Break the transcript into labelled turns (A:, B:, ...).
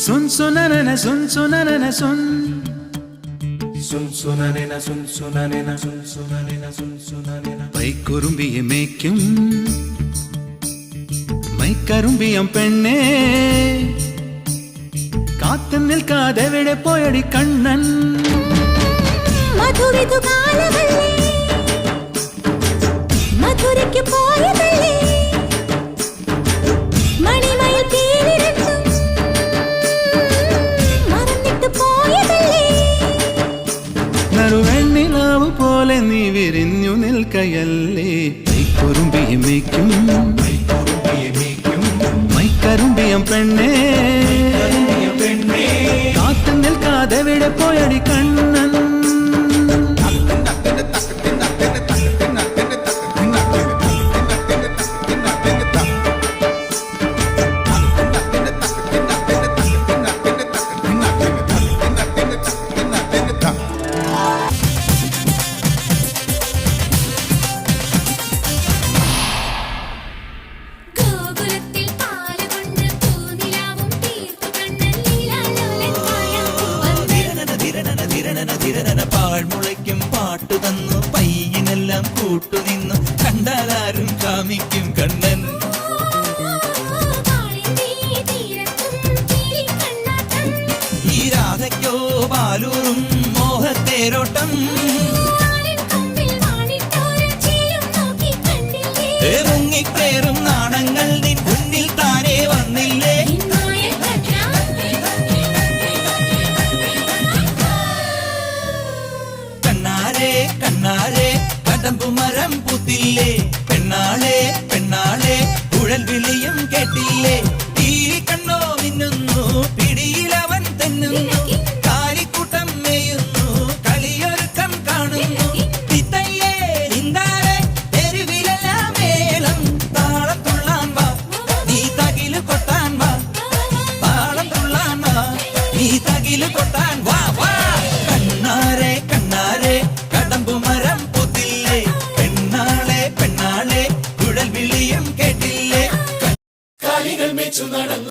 A: सुन सुननन सुन सुननन सुन
B: सुन सुननन सुन सुननन सुन सुननन सुन सुननन
A: പൈക്കുറുമ്പിയെ മേയ്ക്കും മൈക്കറുമ്പിയം പെണ്ണേ കാത്തു നിൽക്കാതെ എവിടെ പോയടി കണ്ണൻ
C: മധുവിധുകാലവല്ലേ മധുരയ്ക്ക് പോയതല്ലേ മണിമയിൽ തീരിരണ്ടും മറന്നിട്ട് പോയതല്ലേ
A: നറുവെണ്ണിലാവു പോലെ നീ വിരിഞ്ഞു നിൽക്കയല്ലേ പൈക്കുറുമ്പിയെ മേയ്ക്കും മൈക്കറുമ്പിയം പെണ്ണേ കാത്തു നിൽക്കാതെ എവിടെ പോയടി കണ്ണൻ
D: പാഴ്മുളയ്ക്കും പാട്ടു തന്നു പയ്യനെല്ലാം കൂട്ടുനിന്നു കണ്ടാലാരും കാമിക്കും കണ്ണൻ ഈ രാധയ്ക്കോ ബാലൂറും മോഹത്തേരോട്ടം